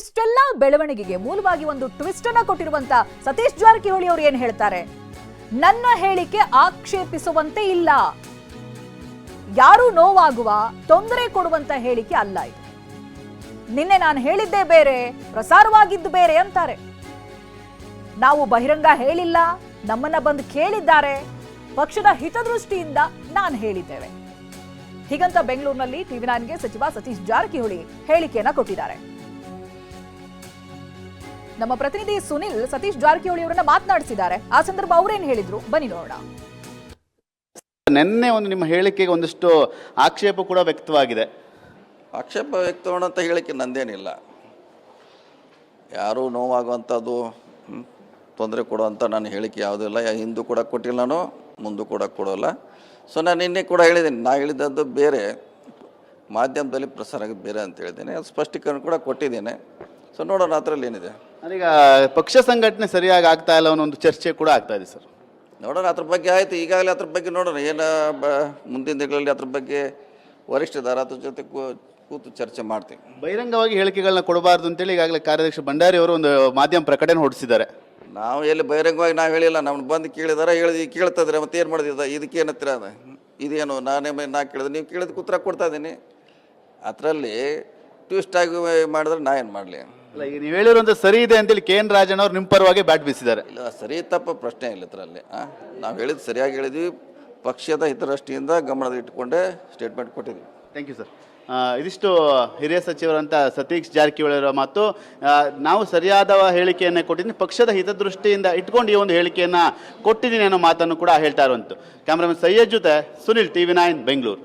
ಇಷ್ಟೆಲ್ಲ ಬೆಳವಣಿಗೆಗೆ ಮೂಲವಾಗಿ ಒಂದು ಟ್ವಿಸ್ಟ್ ಅನ್ನ ಕೊಟ್ಟಿರುವಂತ ಸತೀಶ್ ಜಾರಕಿಹೊಳಿ ಅವರು ಏನ್ ಹೇಳ್ತಾರೆ? ನನ್ನ ಹೇಳಿಕೆ ಆಕ್ಷೇಪಿಸುವಂತೆ ಇಲ್ಲ, ಯಾರು ನೋವಾಗುವ ತೊಂದರೆ ಕೊಡುವಂತ ಹೇಳಿಕೆ ಅಲ್ಲ ಇದು. ನಿನ್ನೆ ನಾನು ಹೇಳಿದ್ದೇ ಬೇರೆ, ಪ್ರಸಾರವಾಗಿದ್ದು ಬೇರೆ ಅಂತಾರೆ. ನಾವು ಬಹಿರಂಗ ಹೇಳಿಲ್ಲ, ನಮ್ಮನ್ನ ಬಂದು ಕೇಳಿದ್ದಾರೆ, ಪಕ್ಷದ ಹಿತದೃಷ್ಟಿಯಿಂದ ನಾನು ಹೇಳಿದ್ದೇವೆ. ಹೀಗಂತ ಬೆಂಗಳೂರಿನಲ್ಲಿ ಟಿವಿ9ಗೆ ಸಚಿವ ಸತೀಶ್ ಜಾರಕಿಹೊಳಿ ಹೇಳಿಕೆಯನ್ನ ಕೊಟ್ಟಿದ್ದಾರೆ. ನಮ್ಮ ಪ್ರತಿನಿಧಿ ಸುನಿಲ್ ಸತೀಶ್ ಜಾರಕಿಹೊಳಿ ಅವರನ್ನ ಮಾತನಾಡಿಸಿದ್ದಾರೆ. ಆ ಸಂದರ್ಭ ಅವರೇನ್ ಹೇಳಿದ್ರು ಬನ್ನಿ ನೋಡೋಣ. ನಿನ್ನೆ ಒಂದು ನಿಮ್ಮ ಹೇಳಿಕೆಗೆ ಒಂದಿಷ್ಟು ಆಕ್ಷೇಪ ಕೂಡ ವ್ಯಕ್ತವಾಗಿದೆ. ಆಕ್ಷೇಪ ವ್ಯಕ್ತವಾದಂಥ ಹೇಳಿಕೆ ನಂದೇನಿಲ್ಲ. ಯಾರೂ ನೋವಾಗುವಂಥದ್ದು ತೊಂದರೆ ಕೊಡುವಂಥ ನನ್ನ ಹೇಳಿಕೆ ಯಾವುದೂ ಇಲ್ಲ. ಹಿಂದೂ ಕೂಡ ಕೊಟ್ಟಿಲ್ಲ, ನಾನು ಮುಂದೂ ಕೂಡ ಕೊಡೋಲ್ಲ. ಸೊ ನಾನು ನಿನ್ನೆ ಕೂಡ ಹೇಳಿದ್ದೀನಿ, ನಾ ಹೇಳಿದ್ದದ್ದು ಬೇರೆ, ಮಾಧ್ಯಮದಲ್ಲಿ ಪ್ರಸಾರ ಆಗಿದ್ದು ಬೇರೆ ಅಂತ ಹೇಳಿದ್ದೇನೆ. ಅದು ಸ್ಪಷ್ಟೀಕರಣ ಕೂಡ ಕೊಟ್ಟಿದ್ದೇನೆ. ಸೊ ನೋಡೋಣ ಅದರಲ್ಲಿ ಏನಿದೆ. ಈಗ ಪಕ್ಷ ಸಂಘಟನೆ ಸರಿಯಾಗಿ ಆಗ್ತಾ ಇಲ್ಲ ಅನ್ನೋ ಒಂದು ಚರ್ಚೆ ಕೂಡ ಆಗ್ತಾ ಇದೆ ಸರ್. ನೋಡೋಣ ಅದ್ರ ಬಗ್ಗೆ. ಆಯಿತು, ಈಗಾಗಲೇ ಅದ್ರ ಬಗ್ಗೆ ನೋಡೋಣ ಏನು ಮುಂದಿನ ದಿನಗಳಲ್ಲಿ ಅದ್ರ ಬಗ್ಗೆ ವರಿಷ್ಠರ ಅದ್ರ ಜೊತೆ ಕೂತು ಚರ್ಚೆ ಮಾಡ್ತೀವಿ. ಬಹಿರಂಗವಾಗಿ ಹೇಳಿಕೆಗಳನ್ನ ಕೊಡಬಾರ್ದು ಅಂತೇಳಿ ಈಗಾಗಲೇ ಕಾರ್ಯದರ್ಶಿ ಭಂಡಾರಿ ಅವರು ಒಂದು ಮಾಧ್ಯಮ ಪ್ರಕಟಣೆ ಹೊರಡಿಸಿದ್ದಾರೆ. ನಾವು ಎಲ್ಲಿ ಬಹಿರಂಗವಾಗಿ ನಾವು ಹೇಳಿಲ್ಲ, ನಮ್ಮನ್ನು ಬಂದು ಕೇಳಿದಾರೆ, ಕೇಳ್ತಿದ್ರೆ ಮತ್ತೆ ಏನು ಮಾಡಿದ ಇದಕ್ಕೇನು ಹತ್ತಿರ ಅದ ಇದೇನು ನಾ ಕೇಳಿದೆ, ನೀವು ಕೇಳಿದ ಉತ್ತರ ಕೊಡ್ತಾ ಇದ್ದೀನಿ. ಅದರಲ್ಲಿ ಟ್ವಿಸ್ಟ್ ಆಗಿ ಮಾಡಿದ್ರೆ ನಾ ಏನು ಮಾಡಲಿ? ಅಲ್ಲ, ಈಗ ನೀವು ಹೇಳಿರುವಂಥ ಸರಿ ಇದೆ ಅಂತೇಳಿ KN ರಾಜಣ್ಣ ಅವರು ನಿಮ್ಮ ಪರವಾಗಿ ಬ್ಯಾಟ್ ಬೀಸಿದ್ದಾರೆ. ಇಲ್ಲ, ಸರಿ ತಪ್ಪ ಪ್ರಶ್ನೆ ಇಲ್ಲ ಇದರಲ್ಲಿ. ನಾವು ಹೇಳಿದ್ದು ಸರಿಯಾಗಿ ಹೇಳಿದ್ವಿ, ಪಕ್ಷದ ಹಿತದೃಷ್ಟಿಯಿಂದ ಗಮನದಲ್ಲಿ ಇಟ್ಟುಕೊಂಡೇ ಸ್ಟೇಟ್ಮೆಂಟ್ ಕೊಟ್ಟಿದ್ವಿ. Thank you sir. ಇದಿಷ್ಟು ಹಿರಿಯ ಸಚಿವರಂತ ಸತೀಶ್ ಜಾರಕಿಹೊಳಿ ಅವರ ಮಾತು. ನಾವು ಸರಿಯಾದ ಹೇಳಿಕೆಯನ್ನು ಕೊಟ್ಟಿದ್ದೀನಿ, ಪಕ್ಷದ ಹಿತದೃಷ್ಟಿಯಿಂದ ಇಟ್ಕೊಂಡು ಈ ಒಂದು ಹೇಳಿಕೆಯನ್ನು ಕೊಟ್ಟಿದ್ದೀನಿ ಅನ್ನೋ ಮಾತನ್ನು ಕೂಡ ಹೇಳ್ತಾ ಇರುವಂತು. ಕ್ಯಾಮ್ರಾಮನ್ ಸೈಯದ್ ಜೊತೆ ಸುನಿಲ್, ಟಿವಿ9 ಬೆಂಗಳೂರು.